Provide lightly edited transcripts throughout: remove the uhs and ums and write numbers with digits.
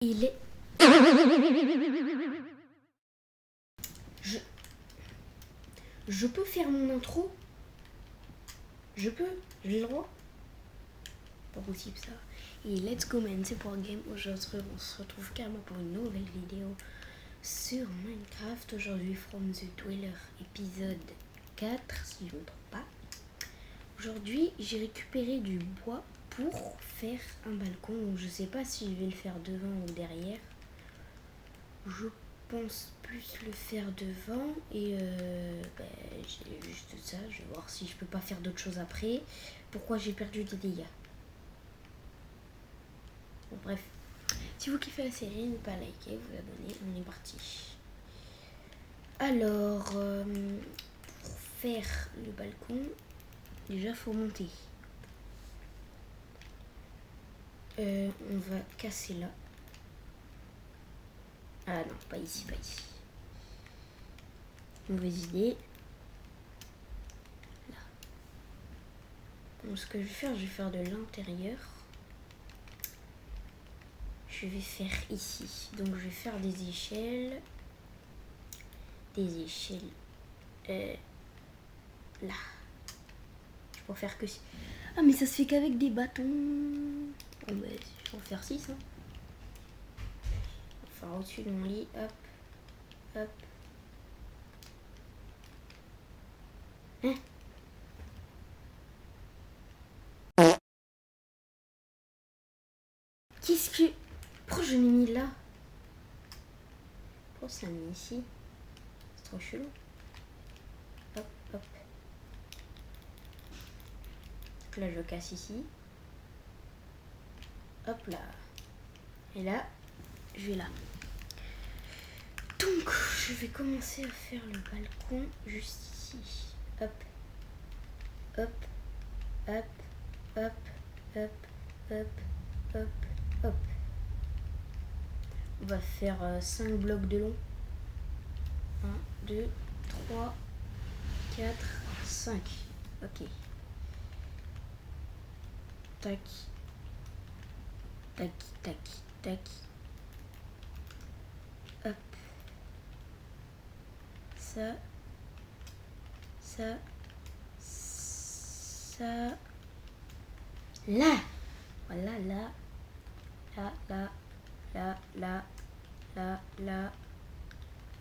Il est... Je peux faire mon intro? Je peux? J'ai le droit? Pas possible ça. Et let's go man, c'est pour game. Aujourd'hui on se retrouve carrément pour une nouvelle vidéo sur Minecraft. Aujourd'hui From the Dweller épisode 4 si je ne me trompe pas. Aujourd'hui j'ai récupéré du bois pour faire un balcon. Donc, je sais pas si je vais le faire devant ou derrière. Je pense plus le faire devant et j'ai juste ça. Je vais voir si je peux pas faire d'autres choses après. Pourquoi j'ai perdu des dégâts. Bon, bref, si vous kiffez la série, n'hésitez pas à liker, vous abonner, on est parti. Alors, pour faire le balcon, déjà faut monter. On va casser là. Ah non, pas ici, pas ici. Mauvaise idée. Là. Donc ce que je vais faire de l'intérieur. Je vais faire ici. Donc je vais faire des échelles. Des échelles. Là. Je peux faire que si. Ah mais ça se fait qu'avec des bâtons. Bon bah je vais en faire 6 hein. Enfin au-dessus de mon lit. Hop. Hop. Hein? Qu'est-ce que... Pourquoi je l'ai mis là? Pourquoi ça l'a mis ici? C'est trop chelou. Hop, hop. Donc là, je casse ici. Hop là. Et là, je vais là. Donc, je vais commencer à faire le balcon juste ici. Hop. Hop. Hop. Hop. Hop. Hop. Hop. Hop. On va faire 5 blocs de long. 1, 2, 3, 4, 5. Ok. Tac. Tac, tac, tac. Hop. Ça. Ça. Ça. Là. Voilà, là. Là, là. Là, là. Là, là.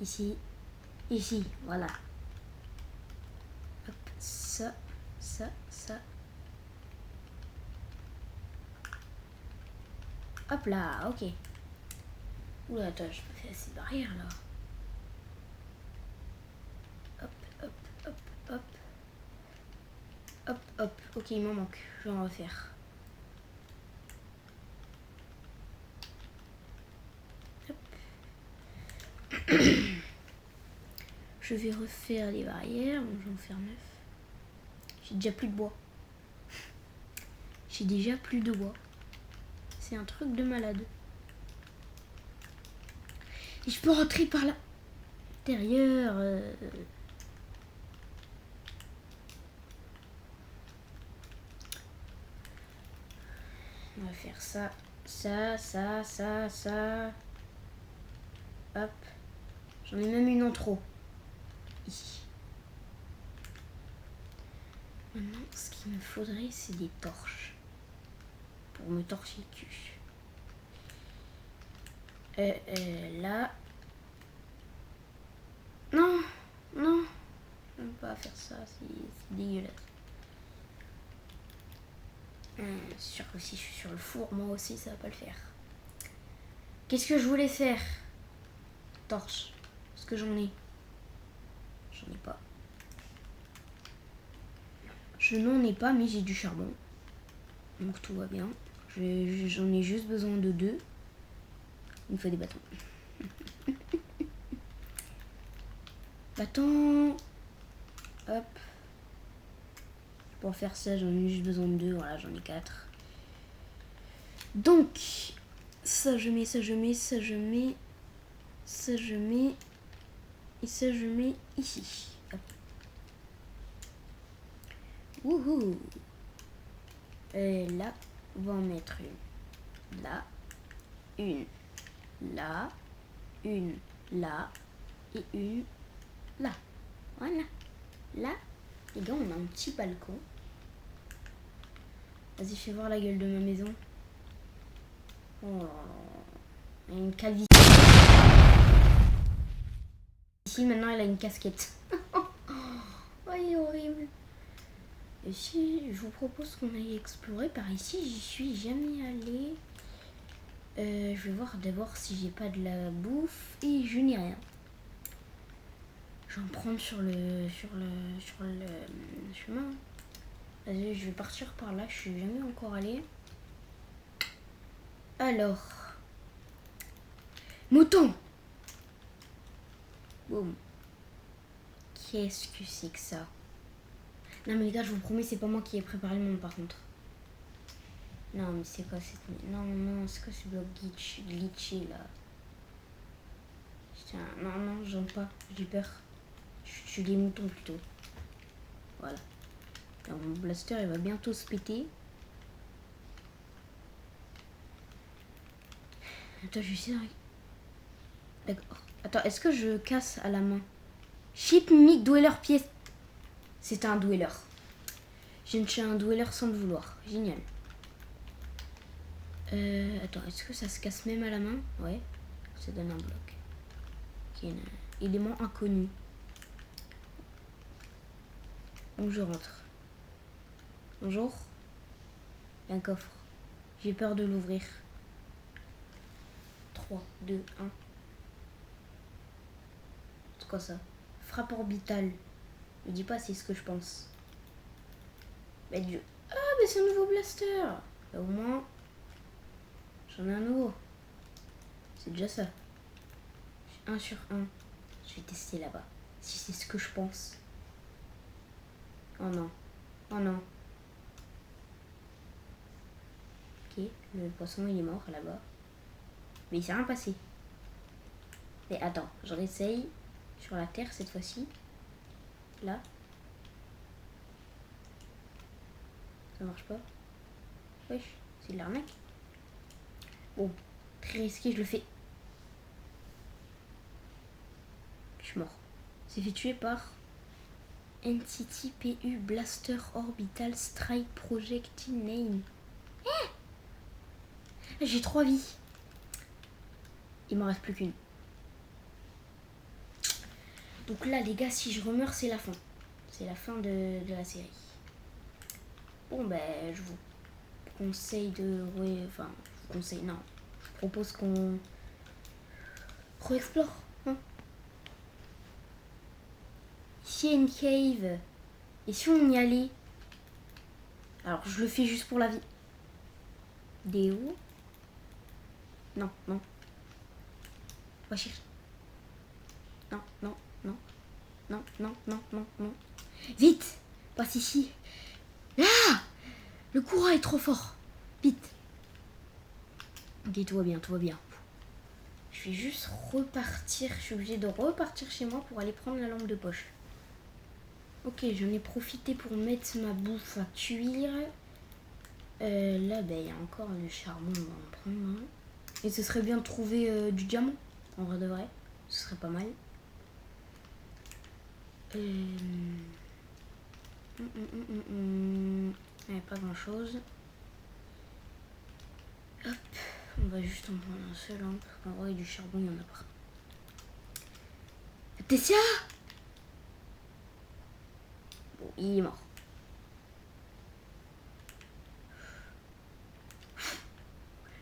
Ici. Ici. Voilà. Hop. Ça. Ça. Ça. Hop là. Ok. Oula, attends, je peux faire ces barrières là. Hop, hop, hop, hop. Hop, hop. Ok, il m'en manque. Je vais en refaire. Hop. Je vais refaire les barrières. Donc, j'en faire 9. J'ai déjà plus de bois. J'ai déjà plus de bois. C'est un truc de malade. Et je peux rentrer par l'intérieur. On va faire ça, ça, ça, ça, ça. Hop. J'en ai même une en trop. Ici. Maintenant, ce qu'il me faudrait, c'est des torches. Pour me torcher le cul. Là. Non, non. Je ne peux pas faire ça, c'est dégueulasse. Sûr que si je suis sur le four, moi aussi, ça va pas le faire. Qu'est-ce que je voulais faire? Torche. Est-ce que j'en ai? J'en ai pas. Je n'en ai pas, mais j'ai du charbon. Donc tout va bien. J'en ai juste besoin de 2. Il me faut des bâtons. Bâtons. Hop. Pour faire ça, j'en ai juste besoin de 2. Voilà, j'en ai 4. Donc, ça je mets, ça je mets, ça je mets, ça je mets, et ça je mets ici. Hop. Wouhou. Et là, on va en mettre une. Là, une. là, une là et une là. Voilà. Là, les gars, on a un petit balcon. Vas-y, fais voir la gueule de ma maison. Oh là là. Il y a une calvitie. Ici, maintenant, elle a une casquette. Oh, il est horrible. Et si je vous propose qu'on aille explorer par ici, j'y suis jamais allée. Je vais voir d'abord si j'ai pas de la bouffe et je n'ai rien. Je vais en prendre sur le chemin. Vas-y, je vais partir par là, je suis jamais encore allée. Alors, mouton. Boum. Qu'est-ce que c'est que ça? Non mais les gars, je vous promets, c'est pas moi qui ai préparé le monde par contre. Non mais c'est quoi cette... Non, c'est quoi ce bloc glitché là? Putain, non, j'aime pas, j'ai peur. Je tue les moutons plutôt. Voilà. Alors, mon blaster, il va bientôt se péter. Attends, je vais essayer. D'accord. Attends, est-ce que je casse à la main? Ship Mic Dweller pièce. C'est un dweller. J'ai tué un dweller sans le vouloir. Génial. Attends, est-ce que ça se casse même à la main? Ouais. Ça donne un bloc. Okay, élément inconnu. Donc je rentre. Bonjour. Il y a un coffre. J'ai peur de l'ouvrir. 3, 2, 1. C'est quoi ça? Frappe orbitale. Me dis pas c'est ce que je pense. Mais Dieu. Ah, mais c'est un nouveau blaster. Bah, au moins, j'en ai un nouveau. C'est déjà ça. 1 sur 1. Je vais tester là-bas. Si c'est ce que je pense. Oh non. Oh non. Ok. Le poisson il est mort là-bas. Mais il s'est rien passé. Mais attends, je réessaye sur la terre cette fois-ci. Là. Ça marche pas. Wesh, c'est de l'arnaque. Bon, très risqué, je le fais. Je suis mort. C'est fait tuer par Entity PU Blaster Orbital Strike Projectile Name. J'ai 3 vies. Il m'en reste plus qu'une. Donc là, les gars, si je remeurs, c'est la fin. C'est la fin de la série. Bon, ben, je vous conseille de... Ouais, enfin, je vous conseille, non. Je propose qu'on re-explore. Hein. Ici, il y a une cave. Et si on y allait? Alors, je le fais juste pour la vie. Déo. Non. Va chercher. Non. Vite! Passe ici. Ah! Le courant est trop fort. Vite. Ok, tout va bien. Je vais juste repartir. Je suis obligée de repartir chez moi pour aller prendre la lampe de poche. Ok, j'en ai profité pour mettre ma bouffe à cuire. Là, ben, il y a encore du charbon, on va en prendre un. Et ce serait bien de trouver du diamant, en vrai de vrai. Ce serait pas mal. Il n'y a pas grand chose. Hop, on va juste en prendre un seul, hein, parce qu'en vrai, du charbon, il y en a pas. Tessia! Bon, il est mort.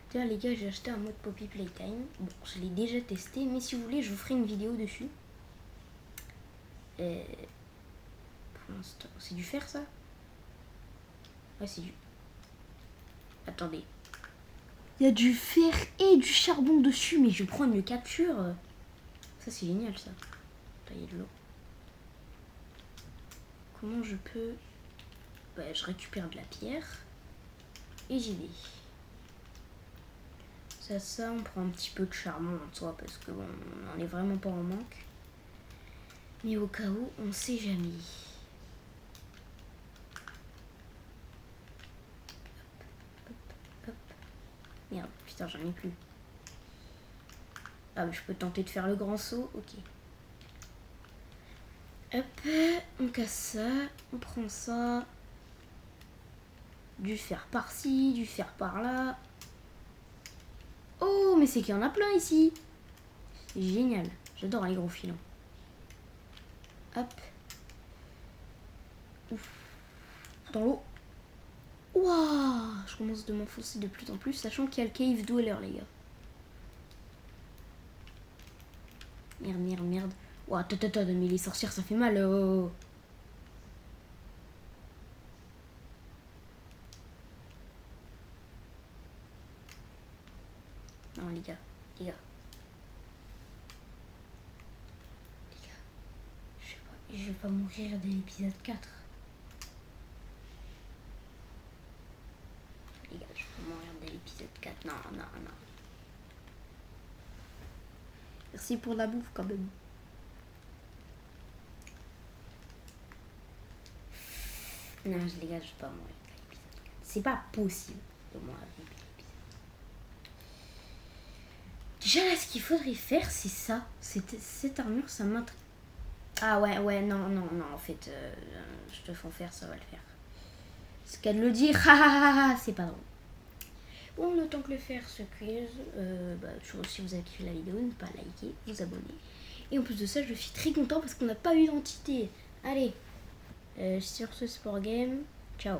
Tiens les gars, j'ai acheté un mode Poppy Playtime. Bon, je l'ai déjà testé, mais si vous voulez, je vous ferai une vidéo dessus. Pour l'instant, c'est du fer ça? Ouais, c'est du... Attendez. Il y a du fer et du charbon dessus, mais je vais prendre une capture. Ça, c'est génial ça. Attends, il y a de l'eau. Comment je peux... Bah, je récupère de la pierre. Et j'y vais. Ça, on prend un petit peu de charbon en soi, parce que bon, on n'en est vraiment pas en manque. Mais au cas où, on sait jamais. Hop. Merde, putain, j'en ai plus. Ah, mais je peux tenter de faire le grand saut. Ok. Hop, on casse ça. On prend ça. Du fer par-ci, du fer par-là. Oh, mais c'est qu'il y en a plein ici. C'est génial. J'adore les gros filons. Hop. Ouf. Dans l'eau. Waouh, je commence de m'enfoncer de plus en plus, sachant qu'il y a le cave dweller, les gars. Merde, merde, merde. Waouh, mais les sorcières, ça fait mal. Oh. Non, les gars, les gars. Les gars, je vais pas mourir dès l'épisode 4. Les gars, je vais pas mourir dès l'épisode 4. Non, non, non. Merci pour la bouffe, quand même. Non, les gars, je vais pas mourir dès l'épisode 4. C'est pas possible de mourir dès l'épisode 4. Déjà, là, ce qu'il faudrait faire, c'est ça. Cette armure, ça m'intrigue. Ah ouais, non, en fait, je te fais faire, ça va le faire. Ce qu'elle le dire, c'est pas drôle. Bon, le temps que le faire se cuise, si vous avez kiffé la vidéo, ne pas liker, vous abonner. Et en plus de ça, je suis très content parce qu'on n'a pas eu d'entité. Allez, sur ce sport game, ciao.